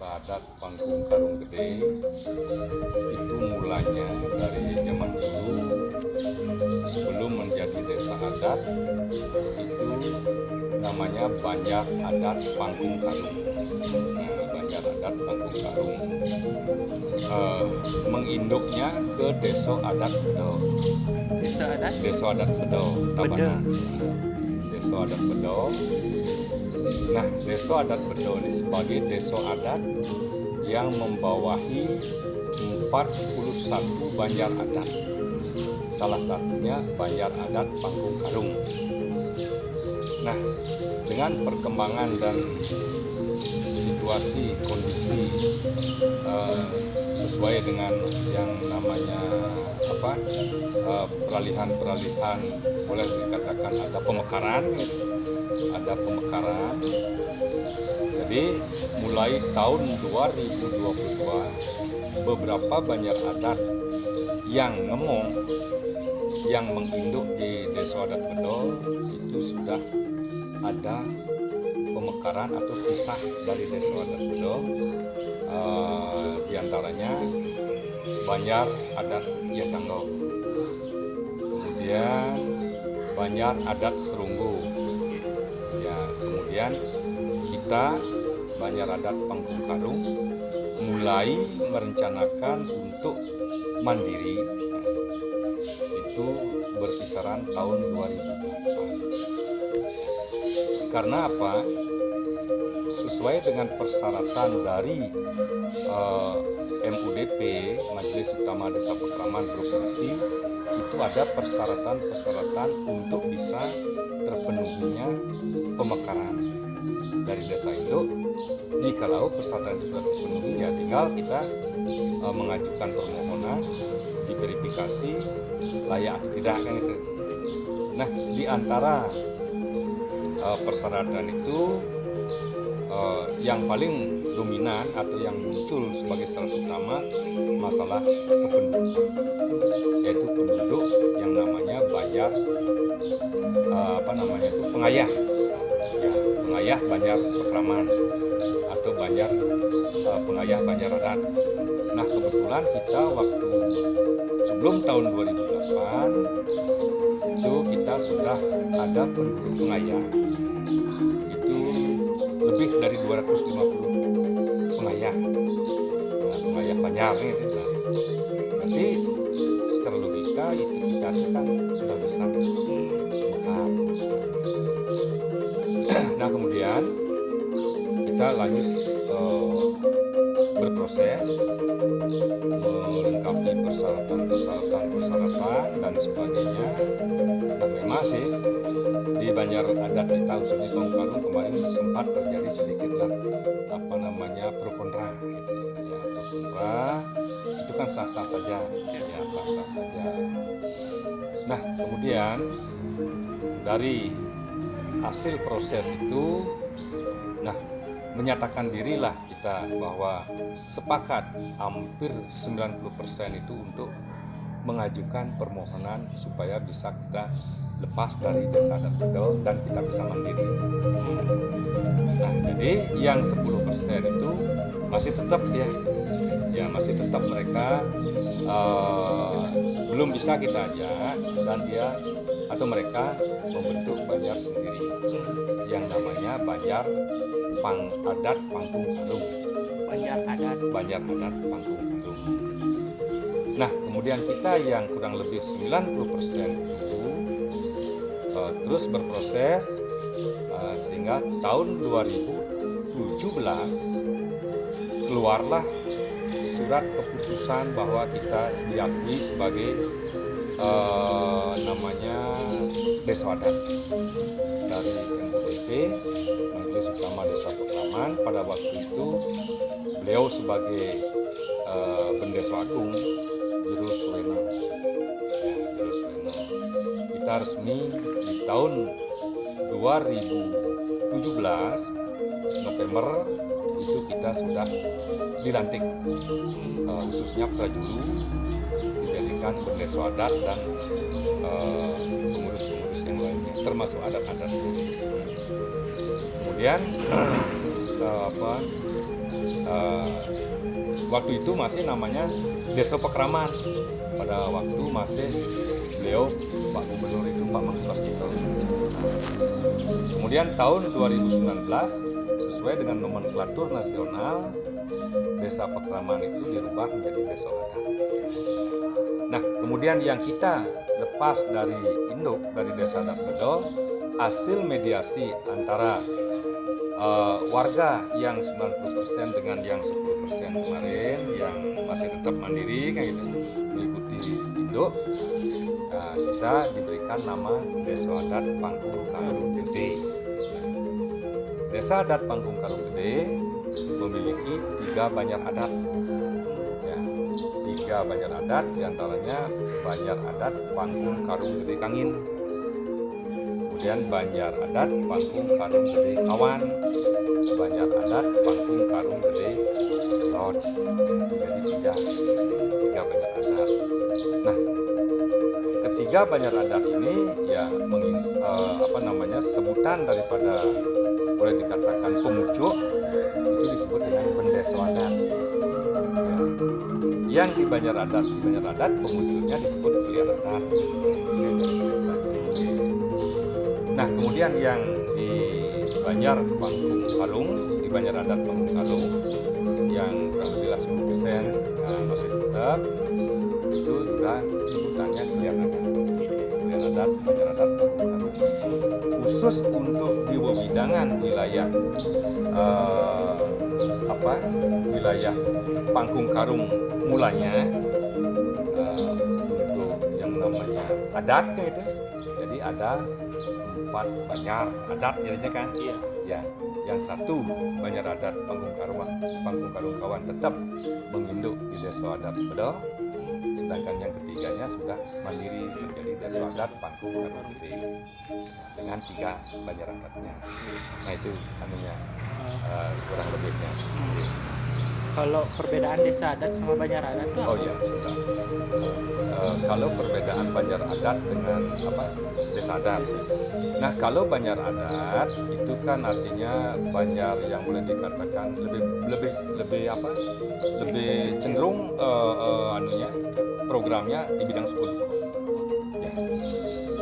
Desa Adat Panggung Karung Gede itu mulanya dari zaman dulu sebelum menjadi desa adat itu namanya Banjar Adat Panggung Karung. Nah, Banjar Adat Panggung Karung menginduknya ke Desa Adat Bedo. Desa Adat Bedo, Tabanan. Desa Adat Bedo. Nah, Desa Adat Bedo ini sebagai desa adat yang membawahi 41 banjar adat. Salah satunya Banjar Adat Panggung Karung. Nah, dengan perkembangan dan situasi kondisi sesuai dengan yang namanya peralihan boleh dikatakan ada pemekaran gitu. Ada pemekaran. Jadi mulai tahun 2022 beberapa banjar adat yang ngemong yang menginduk di Desa Adat Bedo itu sudah ada pemekaran atau pisah dari Desa Adat Bedo, diantaranya Banjar Adat Yatanggo, kemudian Banjar Adat Serunggu, ya, kemudian kita Banjar Adat Panggung Karung mulai merencanakan untuk mandiri itu berkisaran tahun 2008. Karena apa? Sesuai dengan persyaratan dari MUDP, Majelis Utama Desa Pakraman Provinsi, itu ada persyaratan untuk bisa terpenuhinya pemekaran dari desa itu. Jikalau persyaratan itu sudah terpenuhi, ya tinggal kita mengajukan permohonan, diverifikasi layak atau tidak, kan itu. Nah, di antara persyaratan itu yang paling dominan atau yang muncul sebagai syarat utama masalah kependudukan, yaitu penduduk yang namanya Banjar pengayah, ya, pengayah Banjar Pakraman atau Banjar pengayah Banjar Adat. Nah, kebetulan kita waktu sebelum tahun 2008 itu kita sudah ada penduduk pengayah itu lebih dari 250 pengayah, pengayah Banjar gitu. Berarti secara logika identifikasi kan sudah bisa lengkap. Nah, kemudian kita lanjut berproses melengkapi persyaratan dan sebagainya. Nah, memang sih di Banjar Adat kita khususnya Panggung Karung kemarin sempat terjadi sedikitlah pro kontra gitu ya. Pro kontra itu kan sah-sah saja, ya, sah-sah saja. Nah, kemudian dari hasil proses itu, nah, menyatakan dirilah kita bahwa sepakat hampir 90% itu untuk mengajukan permohonan supaya bisa kita lepas dari Desa Adat Bedo dan kita bisa mandiri. Nah, jadi yang 10% itu masih tetap masih tetap mereka belum bisa kita ajak, dan mereka membentuk Banjar sendiri yang namanya Banjar Adat Panggung Karung. Banjar Adat Panggung Karung. Nah, kemudian kita yang kurang lebih 90% itu terus berproses sehingga tahun 2017 keluarlah surat keputusan bahwa kita diakui sebagai desa adat dari MUDP, Majelis Utama Desa Pakraman. Pada waktu itu beliau sebagai Bendeso Agung Juru Suweno. Kita resmi di tahun 2017 November itu kita sudah dilantik, khususnya Prajulu dijadikan Bendeso Adat dan pengurus-pengurus yang lainnya termasuk adat-adat. Kemudian waktu itu masih namanya Desa Pekraman. Pada waktu masih beliau Pak Gubernur itu Pak Mahfud Waskito. Kemudian tahun 2019 sesuai dengan nomenklatur nasional, Desa Pekraman itu dirubah menjadi desa adat. Nah, kemudian yang kita lepas dari induk dari Desa Adat Bedo, hasil mediasi antara warga yang 90% dengan yang 10% kemarin yang masih tetap mandiri kayak gitu mengikuti induk, kita diberikan nama Desa Adat Pangkung Karung Gede. Desa Adat Pangkung Karung Gede memiliki 3 banjar adat. Ya, 3 banjar adat, diantaranya banjar adat Pangkung Karung Gede Kangin, kemudian banjar adat Pangkung Karung Gede Kawan, banjar adat Pangkung Karung Gede Lod. Jadi 3 banjar adat. Nah, ketiga banjar adat ini ya sebutan daripada boleh dikatakan pemucuk itu disebut dengan pendeso adat. Ya. Yang di banjar adat pemucuknya disebut pilihan adat. Nah, kemudian yang di banjar Pangkung Kalung, di banjar adat Pangkung Kalung yang kurang lebih 10% masih tetap, itu juga sebutannya pilihan adat. Pilihan adat, banjar adat Pangkung Kalung. Khusus untuk di wewidangan wilayah wilayah Pangkung Karung mulanya untuk yang namanya adatnya itu, jadi ada 4 banjar adat jadinya kan. Iya. Ya, yang satu banjar adat Pangkung Karung Kawan tetap menginduk di Desa Adat Bedo, sedangkan yang ketiganya sudah mandiri menjadi Desa Adat Pangkung Karung Gede dengan 3 banjar adatnya. Nah, itu kurang lebihnya. Kalau perbedaan desa adat sama banjar adat itu apa? Oh ya, sudah. Kalau perbedaan banjar adat dengan desa adat. Nah, kalau banjar adat itu kan artinya banjar yang boleh dikatakan lebih cenderung programnya di bidang suku. Ya.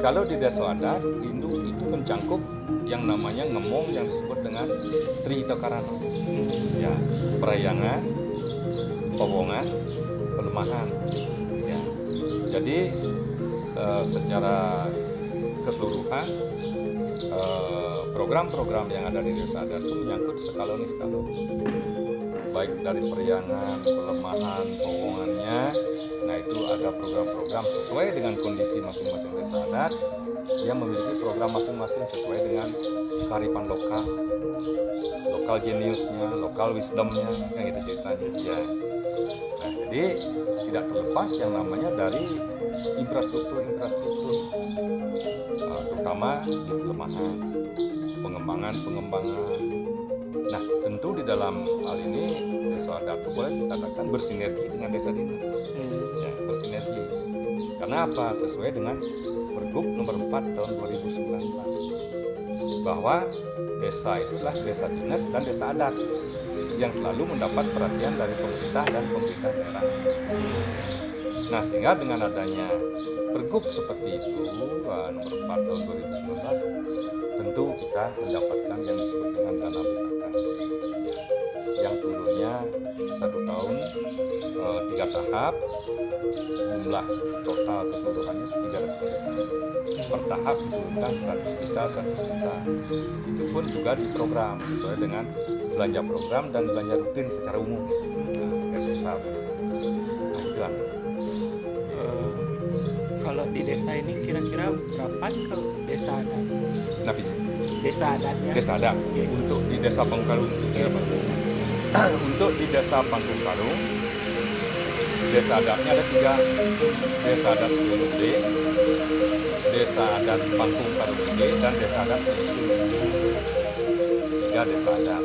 Kalau di desa adat induk itu mencangkup yang namanya ngemong yang disebut dengan Tri Tokarano. Ya, perayangan, powongan, pelemahan. Ya. Jadi secara keseluruhan program-program yang ada di desa adat itu menyangkut skaloni, baik dari periangan, pelemahan, powongannya. Nah, itu ada program-program sesuai dengan kondisi masing-masing desa adat yang memiliki program masing-masing sesuai dengan kearifan lokal geniusnya, lokal wisdomnya, yang itu ceritanya. Ya. Nah, jadi tidak terlepas yang namanya dari infrastruktur, terutama di pelemahan, pengembangan. Nah, tentu di dalam hal ini desa adat itu boleh dikatakan bersinergi dengan desa dinas. Ya, bersinergi. Karena apa? Sesuai dengan Pergub nomor 4 tahun 2019 bahwa desa itulah desa dinas dan desa adat yang selalu mendapat perhatian dari pemerintah dan pemerintah daerah. Nah, sehingga dengan adanya Pergub seperti itu nomor 4 tahun 2019 tentu kita mendapatkan yang disebut dengan dana BKK yang turunnya 1 tahun 3 tahap, jumlah total keseluruhannya 300 juta. Per tahap diturunkan 100 juta. Itu pun juga diprogram sesuai dengan belanja program dan belanja rutin secara umum. Nah, itu lah. Kalau di desa ini kira-kira berapa kalau desa adat? Nabi. Desa adatnya? Desa adat. Okay. Untuk di desa Pangkung Karung. Untuk di desa Pangkung Karung, desa adatnya ada 3. Desa adat Sulu Gede, desa adat Pangkung Karung Gede, dan desa adat Sulu. 3 desa adat.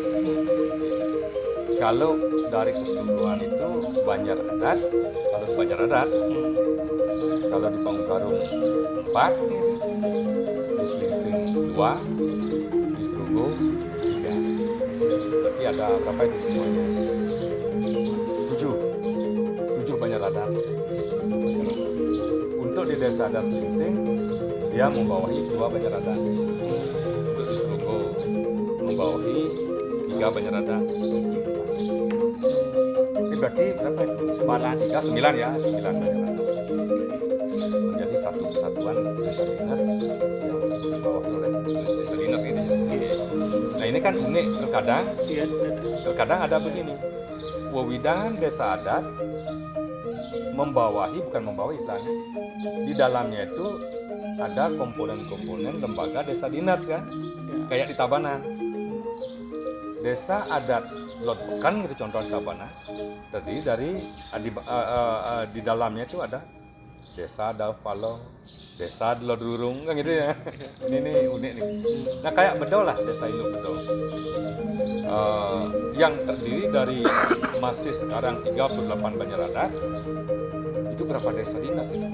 Kalau dari keseluruhan itu banjar adat, kalau di Pangkung Karung 4, di Selingsing 2, di Serugo 3. Berarti ada berapa itu semuanya? 7 banjar adat. Untuk di desa adat Selingsing dia membawahi 2 banjar adat. Untuk di Selunggo membawahi 3 banjar adat. Ini berarti berapa itu? 9 ya, 9 banjar adat. Menjadi satu kesatuan desa dinas yang dibawahi oleh desa dinas ini ya. Nah ini kan unik, terkadang ada begini, wewidangan desa adat bukan membawahi istilahnya, di dalamnya itu ada komponen-komponen lembaga desa dinas kan, kayak di Tabanan. Desa adat Lot Bekan gitu contoh di Tabanan, terdiri dari di dalamnya itu ada desa Dalpalo, desa Lodurung kan gitu ya. Ini unik nih. Nah kayak Bedol lah, desa Iluk Bedol. Yang terdiri dari masih sekarang 38 banjar adat. Itu berapa desa dinas ini?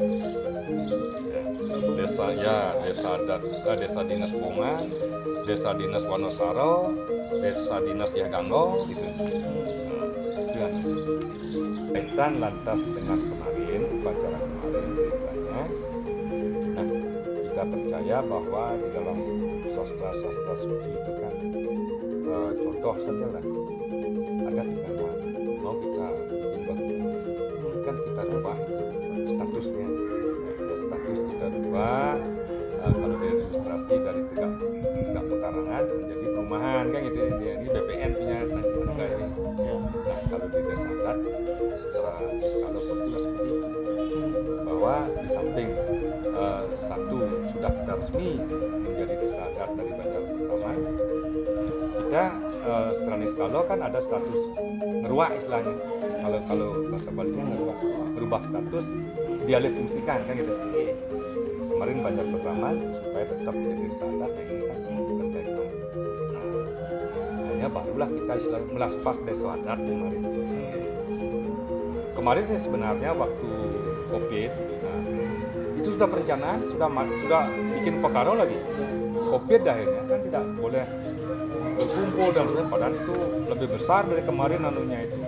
Desa adat, desa dinas Bungan, desa dinas Wonosaro, desa dinas Yaganggo gitu. Kaitan lantas dengan kemarin, upacara kemarin ceritanya. Nah, kita percaya bahwa di dalam sastra-sastra suci itu kan contoh saja lah, ada tinggal mau kita bikin bagus, kan kita rubah statusnya. Status kita rubah, kalau dari ilustrasi dari tegak pekarangan menjadi perumahan kan gitu ya. Ini BPN punya negara ini. Nah kalau di desa adat secara skala juga seperti itu, bahwa di samping satu sudah kita resmi menjadi desa adat dari Banjar Pertama, kita secara niskala kan ada status ngeruak istilahnya. Kalau bahasa Balinya ngeruak, berubah status dialih fungsikan kan gitu. Kemarin Banjar Pertama supaya tetap menjadi desa adat, ini kan berkaitan. Hanya barulah kita istilahnya melaspas desa adat kemarin. Kemarin sih sebenarnya waktu COVID, itu sudah perencanaan, sudah bikin pekaro lagi. COVID akhirnya kan tidak boleh berkumpul dan sebagainya, padahal itu lebih besar dari kemarin anunya itu.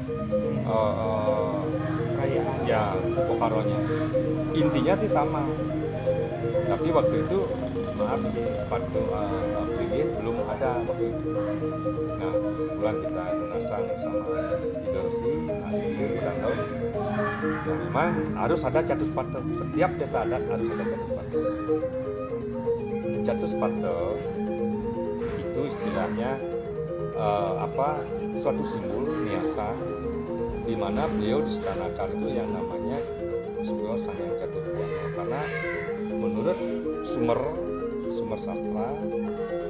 Ya pekaronya intinya sih sama, tapi waktu itu maaf waktu April belum ada waktu itu. Nah kebetulan kita menasang sama Idosi, Alisir, Berandau. Nah memang harus ada catus pate, setiap desa adat harus ada catus pate. Catus pate itu istilahnya suatu simbol niasa di mana beliau disetanakan itu yang namanya Sugeng Sangyang Caturbuana, karena menurut sumber sastra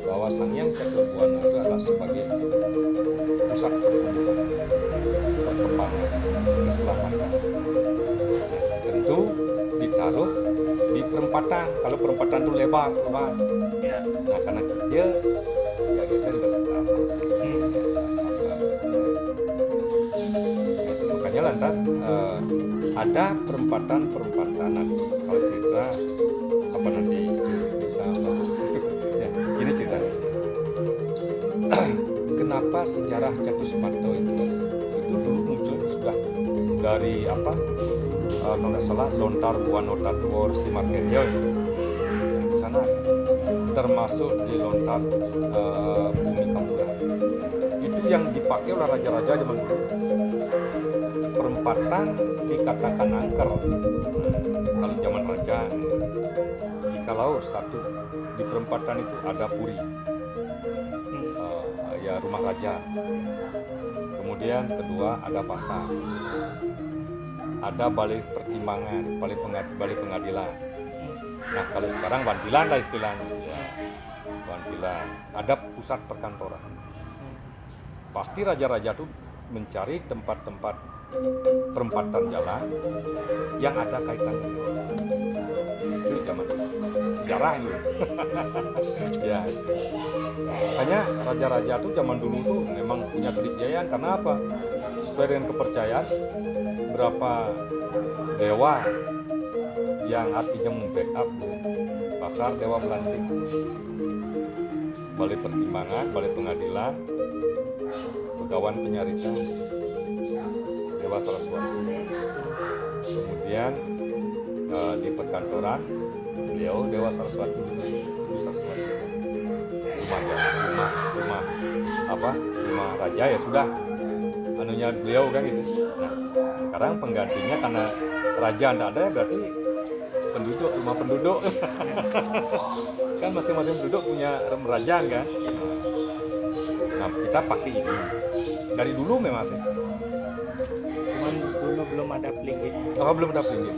bahwa Sangyang Caturbuana itu adalah sebagai pusat perkembangan keselamatan. Tentu ditaruh di perempatan. Kalau perempatan itu lebar, luas. Nah karena kecil ya geser ke sebelah. Makanya lantas ada perempatan. Nah, kalau cerita apa nanti bisa masuk itu ya. Ini ceritanya. Kenapa sejarah Catusparto itu dulu muncul sudah dari kalau nggak salah lontar Buanota Tuor Simarkerjo itu di sana, termasuk di lontar Bumi Kamura. Itu yang dipakai oleh raja-raja zaman dulu. Perempatan dikatakan angker kalau zaman raja. Jikalau satu di perempatan itu ada puri, ya rumah raja. Kemudian kedua ada pasar, ada balai pertimbangan, balai pengadilan. Nah kalau sekarang bantilan lah istilahnya, ya bantilan. Ada pusat perkantoran. Pasti raja-raja tuh mencari tempat-tempat perempatan jalan yang ada kaitannya. Itu zaman sejarah ini. Ya. Makanya raja-raja tuh zaman dulu tuh memang punya kedikjayaan. Karena apa? Sesuai dengan kepercayaan, berapa dewa yang artinya membackup pasar dewa melantik, balai pertimbangan, balai pengadilan, Kawan Penyarita Dewa Saraswati. Kemudian di perkantoran beliau Dewa Saraswati, Ibu Saraswati. Rumah raja ya sudah anunya beliau kan gitu. Nah sekarang penggantinya karena raja tidak ada ya berarti rumah penduduk kan masing-masing penduduk punya kerajaan kan. Nah kita pakai ini dari dulu memang sih. Cuman dulu belum ada pelinggih. Belum ada pelinggih.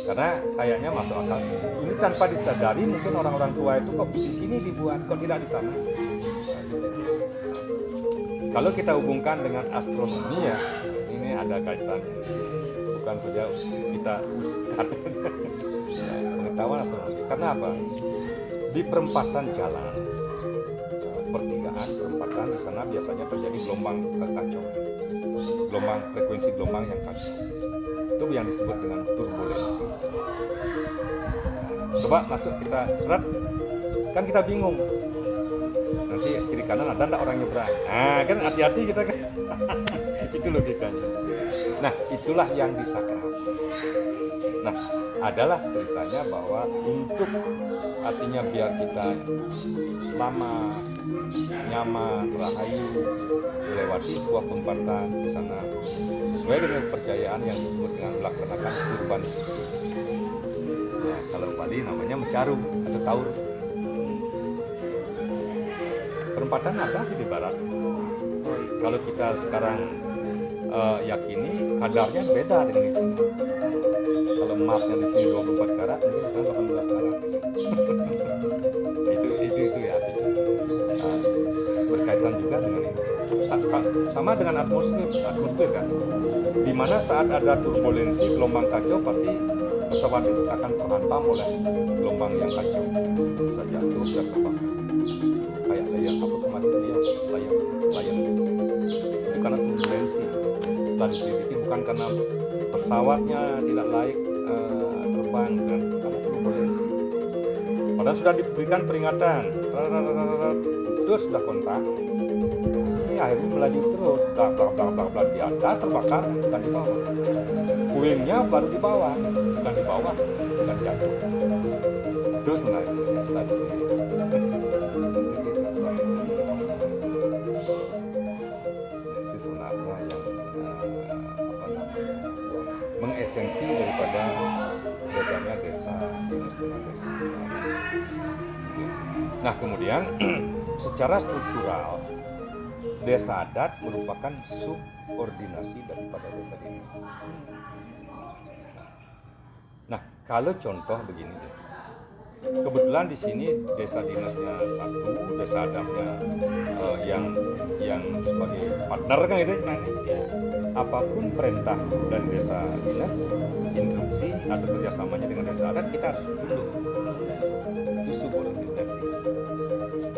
Karena kayaknya masuk akal. Ini tanpa disadari mungkin orang-orang tua itu kok di sini dibuat, kok tidak di sana. Kalau kita hubungkan dengan astronomi ya, ini ada kaitannya. Bukan saja kita pengetahuan astronomi. Karena apa? Di perempatan jalan, pertigaan, perempatan di sana biasanya terjadi gelombang kacau, frekuensi gelombang yang kacau. Itu yang disebut dengan turbulensi. Coba masuk kita berat, kan kita bingung. Nanti kiri kanan ada enggak orang nyebrang? Nah, kan hati-hati kita kan. Itu logikanya. Nah, itulah yang disakral. Nah, adalah ceritanya bahwa untuk artinya biar kita selamat, nyaman, rahayu melewati sebuah perempatan di sana sesuai dengan kepercayaan yang disebut dengan melaksanakan kurban suci. Ya, kalau Bali namanya mencaru atau taur. Perempatan ada sih di barat. Kalau kita sekarang yakini kadarnya beda dengan di sini. Kalau emasnya di sini 24 karat, mungkin di sana 18 karat. itu ya. Berkaitan juga dengan ini. Sama dengan atmosfer kan. Di mana saat ada turbulensi gelombang kacau pasti pesawat itu akan terhantam oleh gelombang yang kacau. Bisa jatuh, bisa terbang. Kayak layang apa kemarin dia layang itu karena turbulensi. Setelah diselidiki bukan karena pesawatnya tidak layak terbang karena turbulensi. Padahal sudah diberikan peringatan, terus sudah kontak. Ini akhirnya melaju terus, bla di atas terbakar, bukan di bawah. Puingnya baru di bawah, bukan di bawah, bukan jatuh. Terus menaik setelah itu. Itu sebenarnya yang mengesensi daripada bedanya desa dinas dengan desa. Nah kemudian secara struktural desa adat merupakan subordinasi daripada desa dinas. Nah kalau contoh begini, kebetulan di sini desa dinasnya satu, desa adatnya yang sebagai partner kan gitu ya. Apapun perintah dari desa dinas, instruksi atau kerjasamanya dengan desa adat kita harus tunduk. Itu subordinasi.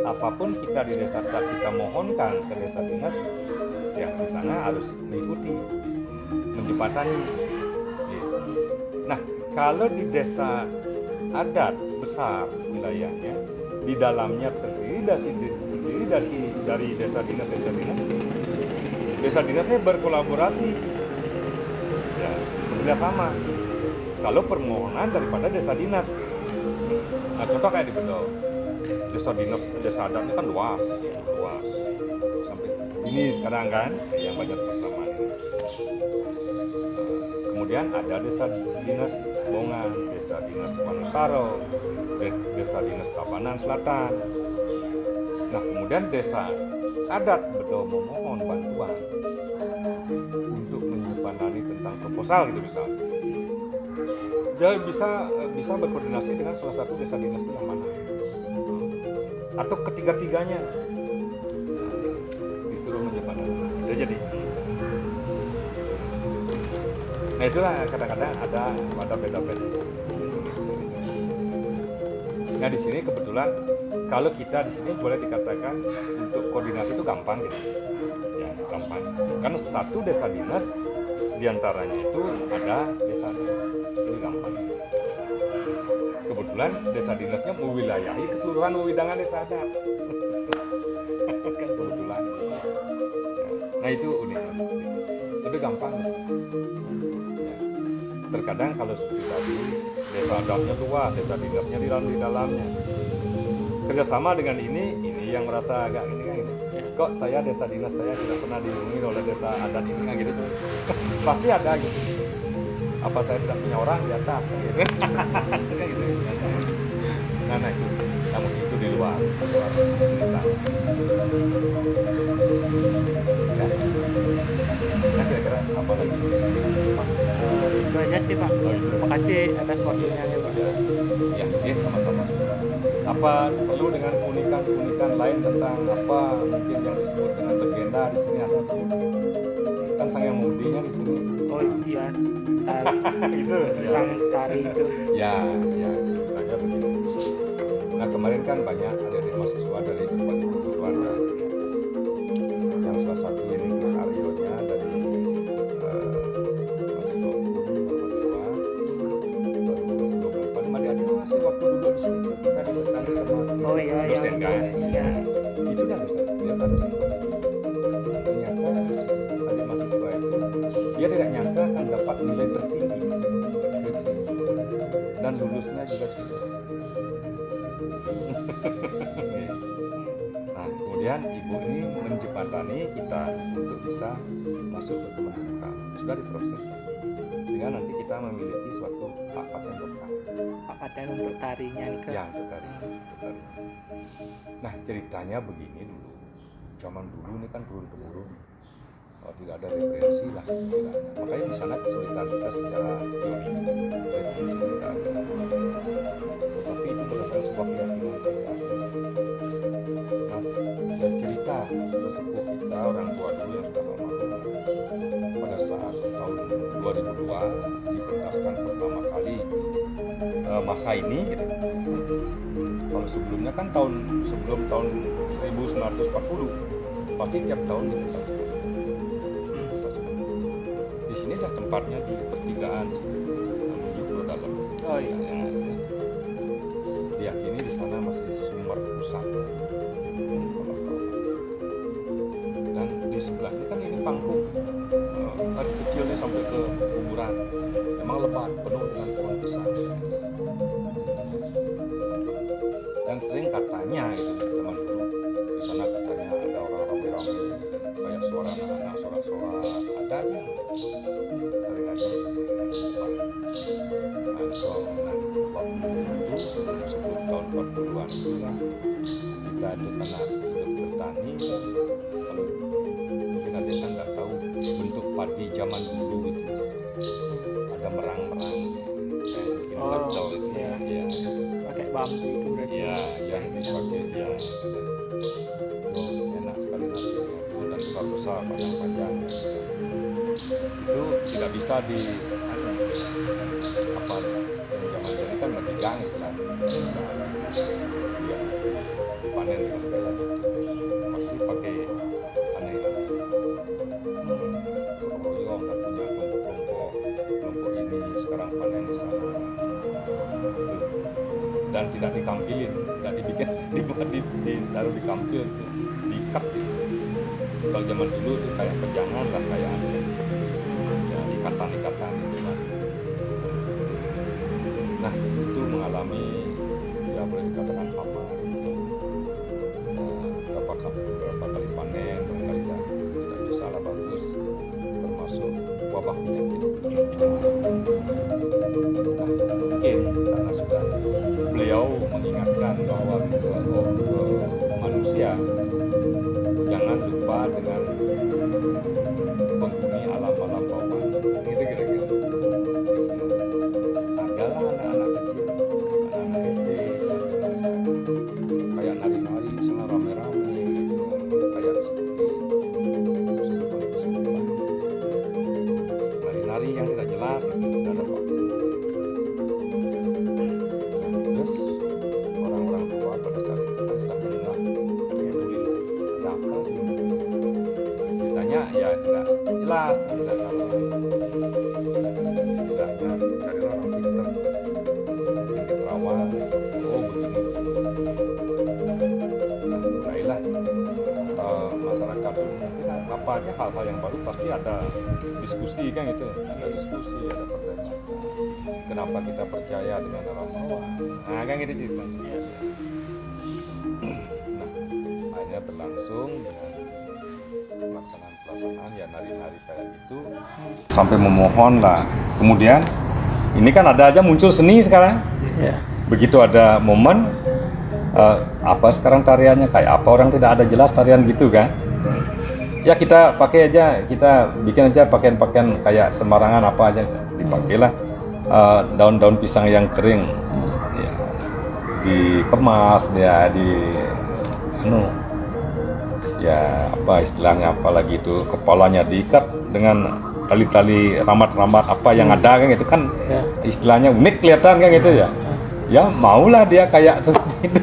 Apapun kita di desa adat kita mohonkan ke desa dinas, ya di sana harus mengikuti, menjembatani. Gitu. Nah kalau di desa adat besar wilayahnya, di dalamnya terdiri dari desa dinas. Desa dinasnya berkolaborasi, ya, bekerja sama. Kalau permohonan daripada desa dinas, nah contoh kayak di Bedol, desa dinas, desa adatnya kan luas, sampai sini sekarang kan, yang banyak pertama. Kemudian ada desa dinas Bongan, desa dinas Manusaro, desa dinas Tabanan Selatan. Nah kemudian desa adat Bedol memohon bantuan untuk menyepandani tentang proposal gitu misalnya. Dia bisa berkoordinasi dengan salah satu desa dinas itu yang mana, atau ketiga-tiganya disuruh menyepandani. Itu jadi. Nah itulah kadang-kadang ada beda-beda. Nah di sini kebetulan kalau kita di sini boleh dikatakan untuk koordinasi itu gampang gitu. Ya, gampang. Karena satu desa dinas diantaranya itu ada desa ini gampang. Kebetulan desa dinasnya mewilayahi keseluruhan wewidangan desa adat. Kan kebetulan. itu unik lebih gampang ya. Terkadang kalau seperti tadi desa adatnya luas, desa dinasnya di dalamnya kerjasama dengan ini yang merasa agak ini kan gitu. Kok saya desa dinas saya tidak pernah dihubungi oleh desa adat ini kan gitu. Pasti ada gitu. Apa saya tidak punya orang di atas kan gitu. Kan gitu. Nah itu, namun itu di luar cerita. Ya. Nah kira-kira apa lagi? Itu aja sih Pak. Terima kasih atas waktunya ya Pak. Ya, sama-sama. Apa perlu dengan keunikan lain tentang apa mungkin yang disebut dengan legenda di sini ada tuh kan sang yang mudinya di sini. Oh iya, tari Itu tentang tari itu. ya ceritanya begini. Nah kemarin kan banyak adik-adik mahasiswa dari berbagai perguruan kan. Yang salah satu ini Gus Aryonya dari mahasiswa adik-adik masih waktu duduk di sini kita ditanya sama Oh iya, dosen kan. Iya. Itu kan dosen, dia kan dosen. Ternyata adik mahasiswa itu dia tidak nyangka akan dapat nilai tertinggi skripsi dan lulusnya juga sudah. Nah kemudian ibu ini menjembatani kita untuk bisa masuk ke Kementerian sudah diproses sehingga nanti kita memiliki suatu hak paten lokal. Pak paten untuk tarinya nih Kak. Ya betul. Nah ceritanya begini dulu, zaman dulu ini kan turun temurun, tidak ada referensi lah, tidak ada. Makanya di sana kesulitan kita secara teori, referensi tidak ada. Tapi itu berdasarkan sebuah keyakinan saja. Nah, dan cerita sesepuh kita orang tua dulu yang sudah almarhum pada saat tahun 2002 dipentaskan pertama kali masa ini gitu. Kalau sebelumnya kan sebelum tahun 1940 pasti tiap tahun dipentaskan. Di sini dah tempatnya di pertigaan menuju ke dalam. Oh iya. Diyakini di sana masih sumber pusat. Dan di sebelah ini kan ini panggung. Tadi kecilnya sampai ke kuburan. Memang lebat, penuh dengan pohon besar. Dan sering katanya gitu teman dulu di sana katanya ada orang rame-rame kayak suara anak-anak, suara-suara ada aja. Sering aja. Waktu itu sebelum tahun 40-an itu kan kita itu karena hidup bertani kalau mungkin ada yang nggak tahu bentuk padi zaman dulu itu ada merang-merang kayak bikin gatal gitu ya. Pakai bambu itu berarti. Ya yang dipakai ya itu enak sekali nasinya itu dan besar-besar panjang-panjang itu tidak bisa di apa yang zaman dulu kan memegang istilahnya tidak bisa ya dipanen dengan gaya gitu masih pakai panen royong dan punya kelompok ini sekarang panen di sana gitu. Dan tidak dikampilin, tidak dibuat ditaruh di kampil itu diikat gitu. Kalau zaman dulu tuh kayak pejangan lah kayak ya, ikatan gitu kan. Nah itu mengalami ya boleh dikatakan apa berapa kali panen berapa kali tidak bisa lah bagus termasuk wabah penyakit nah mungkin karena sudah beliau mengingatkan bahwa ke manusia jangan lupa dengan penghuni alam-alam bawah gitu kira-kira adalah anak-anak kecil anak-anak SD kayak nari-nari sana rame-rame gitu. Kayak seperti kesurupan nari-nari yang tidak jelas itu tidak ada waktu. Terus orang-orang tua pada saat itu kan sudah mendengar peduli ada apa sih ditanya ya tidak jelas tidak tahu tidaknya carilah orang pintar yang diterawat oh begini nah mulailah masyarakat mungkin apa apa aja hal-hal yang baru pasti ada diskusi kan itu, ada diskusi, ada perdebatan. Kenapa kita percaya dengan alam bawah? Nah kan gitu ceritanya. Nah akhirnya berlangsung dengan pelaksanaan ya nari-nari kayak gitu sampai memohon lah. Kemudian ini kan ada aja muncul seni sekarang. Ya. Begitu ada momen apa sekarang tariannya kayak apa, orang tidak ada jelas tarian gitu kan. Ya kita pakai aja, kita bikin aja pakaian-pakaian kayak sembarangan apa aja dipakailah. Daun-daun pisang yang kering ya, dikemas ya ya apa istilahnya, apalagi itu kepalanya diikat dengan tali-tali ramat-ramat apa yang ada kan itu kan istilahnya unik kelihatan kan gitu ya. Ya maulah dia kayak seperti itu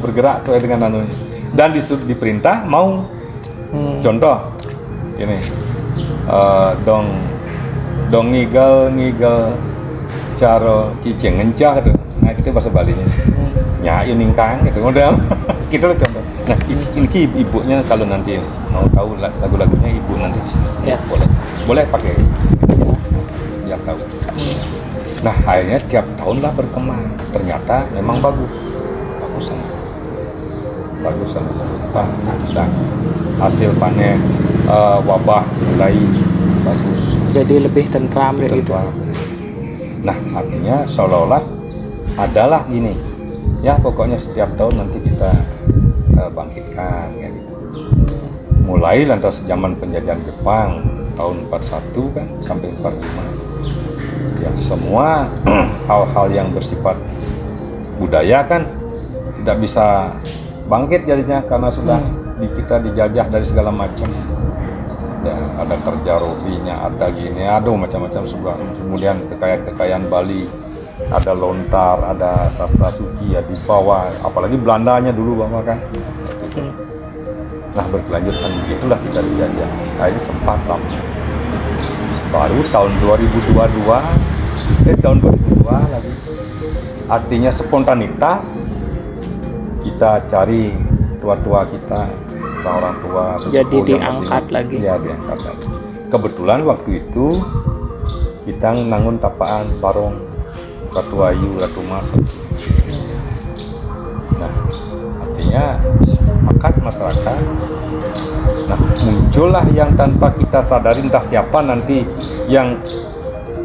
bergerak sesuai dengan dan diperintah mau. Contoh ini dong ngigel cara cicing ngencah gitu. Nah itu bahasa Balinya. Ya ningkang gitu model. Gitu loh contoh. Nah ini ibunya kalau nanti mau tahu lagu-lagunya ibu nanti ya. boleh pakai ya tahu. Nah akhirnya tiap tahun lah berkembang, ternyata memang bagus apa sedang hasil panen wabah mulai bagus, jadi lebih tentram gitu. Nah artinya seolah-olah adalah gini ya, pokoknya setiap tahun nanti kita bangkitkan ya gitu. Mulai lantas zaman penjajahan Jepang tahun 41 kan sampai 45 ya, semua hal-hal yang bersifat budaya kan tidak bisa bangkit jadinya karena sudah kita dijajah dari segala macam ya, ada kerja rohinya, ada gini, aduh macam-macam sebuah. Kemudian kekayaan Bali, ada lontar, ada sastra suci ya dibawa, apalagi Belandanya dulu bawa kan. Nah berkelanjutan begitulah kita dijajah. Akhirnya sempat baru tahun 2022 lagi, artinya spontanitas. Kita cari tua-tua kita, orang tua sesepuh jadi yang diangkat masih, lagi. ya diangkat lagi. Kebetulan waktu itu kita nangun tapaan Barong, Ratu Ayu, Ratu Mas. Nah artinya sepakat masyarakat. Nah muncullah yang tanpa kita sadari, entah siapa nanti yang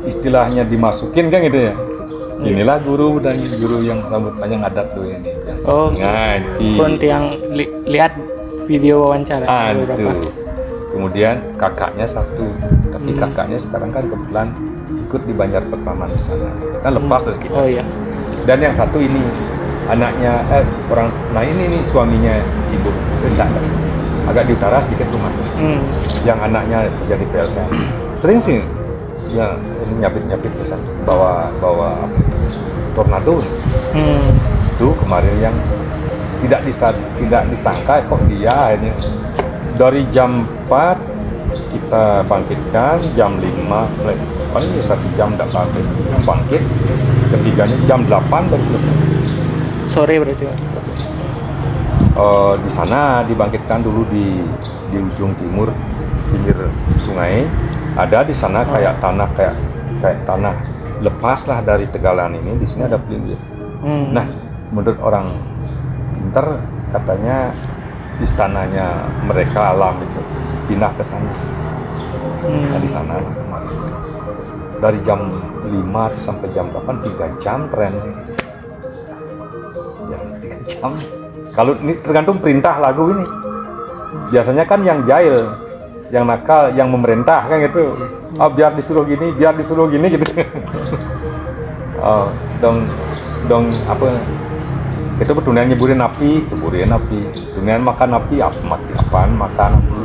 istilahnya dimasukin kan gitu ya. Inilah guru yang rambut panjang adat tuh ini. Oh, pun yang lihat video wawancara. Itu. Kemudian kakaknya satu, tapi kakaknya sekarang kan kebetulan ikut di Banjar Pekraman di sana. Kan lepas dari kita. Oh iya. Dan yang satu ini anaknya orang, nah ini suaminya ibu, enggak, agak di utara sedikit rumah. Yang anaknya jadi PLK. Sering sih ya nyapit pesan bawa tornado. Itu kemarin yang tidak disangka kok dia akhirnya dari jam 4 kita bangkitkan, jam 5 paling 1 jam tidak sampai bangkit, ketiganya jam 8 baru selesai. Sore berarti di sana dibangkitkan dulu di ujung timur pinggir sungai. Ada di sana kayak tanah lepas lah dari Tegalan ini. Di sini ada pelinggir. Nah, menurut orang pintar katanya istananya mereka alam itu pindah ke sana. Nah, di sana lah kemarin. Dari jam 5 sampai jam 8 3 jam tren. Ya, 3 jam. Kalau ini tergantung perintah lagu ini. Biasanya kan yang jahil, yang nakal, yang memerintah kan gitu. Biar disuruh gini gitu. dong apa itu dunia nyeburin api, dunia makan api, makan api.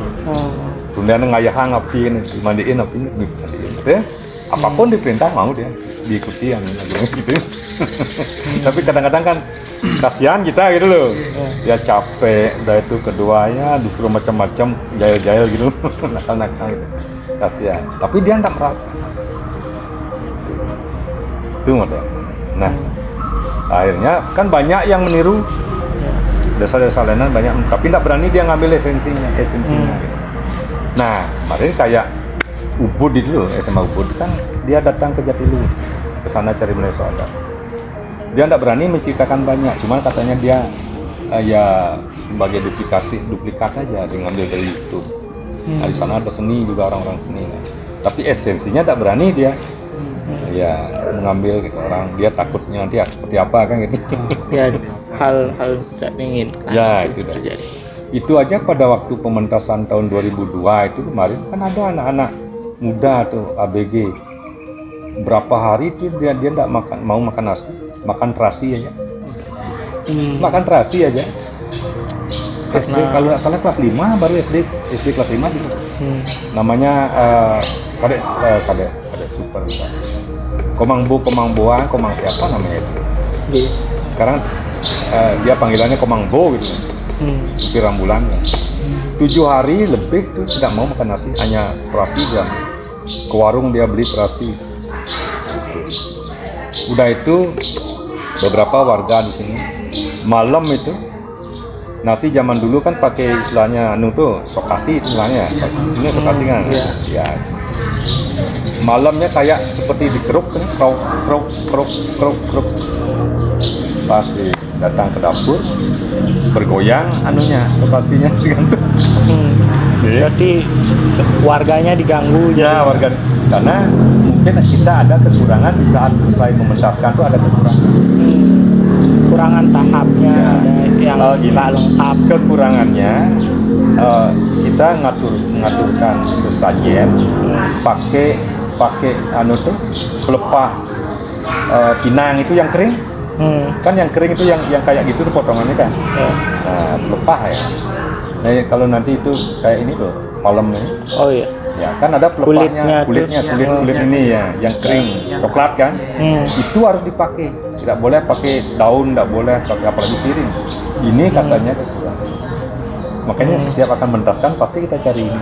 Dunia ngayahang api, dimandiin api, gitu. Apapun diperintah mau dia diikuti yang gitu. Tapi kadang-kadang kan kasihan kita gitu loh. Ya capek, dah itu keduanya disuruh macam-macam, jahil-jahil gitu, nakal-nakal gitu. Kasihan. Tapi dia enggak merasa. Itu model. Nah, akhirnya kan banyak yang meniru desa-desa lainnya banyak, tapi enggak berani dia ngambil esensinya. Gitu. Nah, kemarin kayak Ubud itu loh, SMA Ubud kan dia datang ke Jatiluhur, ke sana cari Malaysia adat. Dia tidak berani menceritakan banyak, cuman katanya dia ya sebagai duplikat aja, dia ngambil dari YouTube. Nah, di sana ada seni juga, orang-orang seni. Nah. Tapi esensinya tak berani dia. Ya mengambil gitu, orang dia takutnya nanti seperti apa kan gitu. Ya, hal-hal tidak diinginkan Ya itu dah. terjadi. Itu aja pada waktu pementasan tahun 2002 itu kemarin kan ada anak-anak muda tuh ABG. Berapa hari itu dia tidak mau makan nasi, makan terasi aja. Makan terasi aja. SD, kalau nggak salah kelas 5 baru SD kelas 5 gitu. Namanya kadek super. Komang Boang, Komang siapa namanya itu. Sekarang dia panggilannya Komang Bo gitu. Supir ambulan ya. 7 hari lebih tuh tidak mau makan nasi, hanya terasi dia. Ke warung dia beli terasi. Udah itu beberapa warga di sini malam itu nasi zaman dulu kan pakai istilahnya tuh sokasi istilahnya. Ini sokasi kan. Ya. Malamnya kayak seperti dikeruk kan, krok. Pas datang ke dapur bergoyang sokasinya digantung. Berarti warganya diganggu Ya warga, karena mungkin kita ada kekurangan di saat selesai mementaskan tuh ada kekurangan. Kurangan tahapnya, Ya. ada yang nggak lengkap. Kekurangannya kita mengaturkan sesajen pakai tuh pelepah pinang itu yang kering. Kan yang kering itu yang kayak gitu tuh potongannya kan. Nah, pelepah ya. Nah, kalau nanti itu kayak ini tuh palem ini. Oh iya. Ya, kan ada pelepahnya, kulit ini ya, yang kering, coklat kan. Itu harus dipakai. Tidak boleh pakai daun, tidak boleh pakai apalagi piring. Ini katanya kekurangan. Makanya setiap akan mentaskan pasti kita cari ini.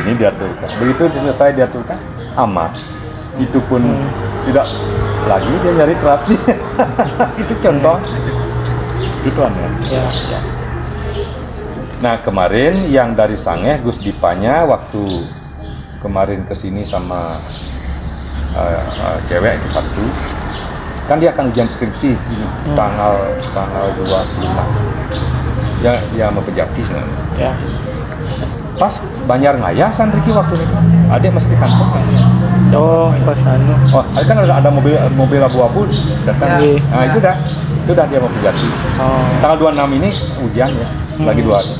Ini diaturkan. Begitu selesai diaturkan, aman. Itu pun tidak lagi dia nyari terasi. Itu contoh. Itu aneh. Ya. Nah kemarin yang dari Sangeh Gus Dipanya waktu kemarin kesini sama cewek itu satu, kan dia akan ujian skripsi ini tanggal 25. Ya dia mau Pejati sebenarnya. Ya. Pas Banjar Ngaya Sandriki waktu itu, adik masih di kantor kan? Oh, pas anu. Oh, kan ada mobil abu-abu datang. Ya. Nah itu dah dia mau Pejati. Oh. Tanggal 26 ini ujian ya, lagi 2 hari.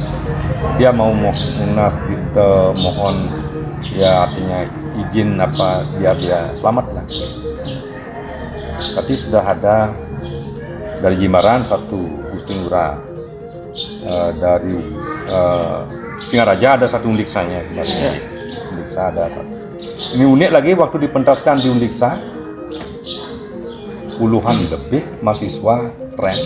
Dia mau munas mohon ya artinya izin apa biar dia selamat lah. Tapi sudah ada dari Jimbaran satu, Gusti Ngurah, dari Singaraja ada satu Undiksanya. Undiksa ada satu. Ini unik lagi waktu dipentaskan di Undiksa, puluhan lebih mahasiswa tren.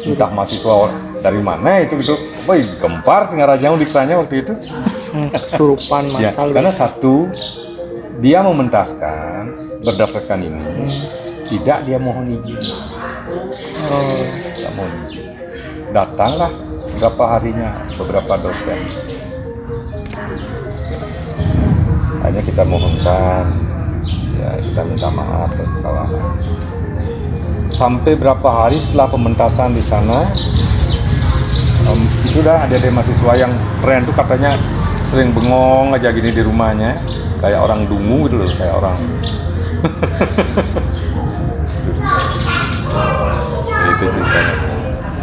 Entah mahasiswa dari mana itu gitu. Woi, gempar Singaraja Undiksanya waktu itu. Kesurupan Ya, masal. karena satu dia mementaskan berdasarkan ini tidak dia mohon izin. Tidak mohon izin. Datanglah berapa harinya beberapa dosen. Hanya kita mohonkan, ya kita minta maaf atas kesalahan. Sampai berapa hari setelah pementasan di sana, itu dah ada mahasiswa yang keren tuh katanya sering bengong aja gini di rumahnya, kayak orang dungu gitu loh, kayak orang. Itu ceritanya.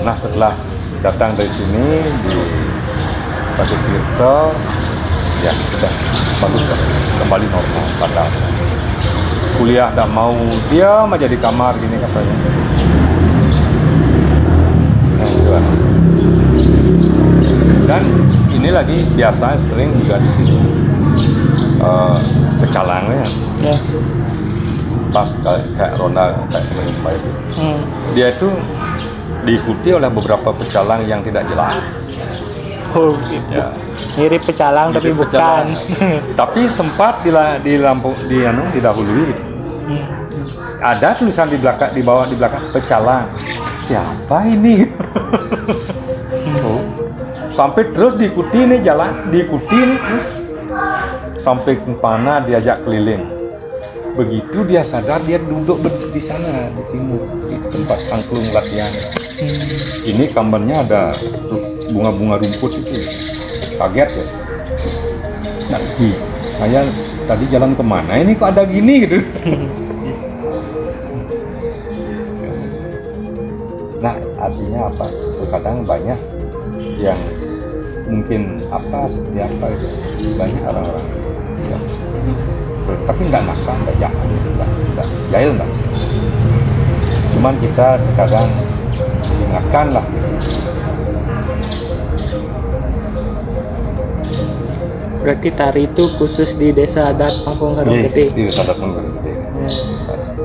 Nah setelah datang dari sini di Batu Tirto, ya sudah bagus lah, kembali normal padahal. Kuliah tidak mau, diam aja di kamar gini katanya. Nah, itu lah. Dan ini lagi biasa sering juga di sini pecalangnya. Ya. Pas kayak ronda kayak kemarin itu. Dia itu diikuti oleh beberapa pecalang yang tidak jelas. Oh, gitu. Ya. Mirip pecalang tapi Mirip bukan. pecalang. Tapi sempat didahului gitu. Ada tulisan di bawah di belakang pecalang. Siapa ini? Oh, sampai terus diikuti nih jalan, diikuti nih terus sampai ke mana diajak keliling. Begitu dia sadar, dia duduk di sana di timur, di tempat angklung latihan. Ini kamarnya ada bunga-bunga rumput itu, kaget ya. Nah, saya tadi jalan kemana ini kok ada gini gitu. Nah, artinya apa? Terkadang banyak yang mungkin apa seperti apa itu, banyak orang-orang yang tapi nggak nakal, nggak jahat, nggak jahil, nggak bisa. Cuman kita kadang diingatkan lah. Berarti tari itu khusus di desa adat Pangkong Karung Gede. Di desa adat Pangkong Gede. Desa adat.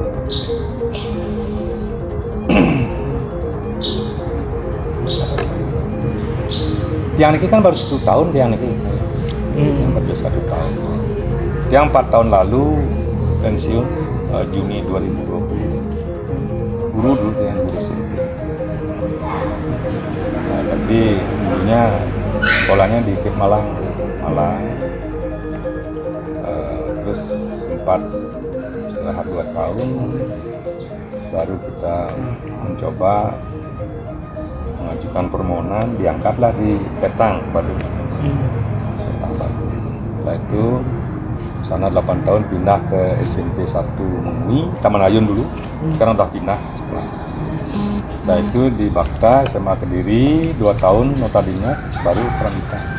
Tiang niki kan baru 1 tahun tiang niki. Yang baru 1 tahun. Yang 4 tahun lalu pensiun Juni 2020. Guru dulu yang guru SMP. Nah, tapi dulunya sekolahnya di Kip Malang. Terus sempat setelah 2 tahun baru kita mencoba mengajukan permohonan, diangkatlah di Petang Batu. Setelah itu sana 8 tahun pindah ke SMP 1 Mengui, Taman Ayun dulu, sekarang udah pindah sekolah. Setelah itu di Bakta SMA Kediri 2 tahun nota dinas, baru pramuka.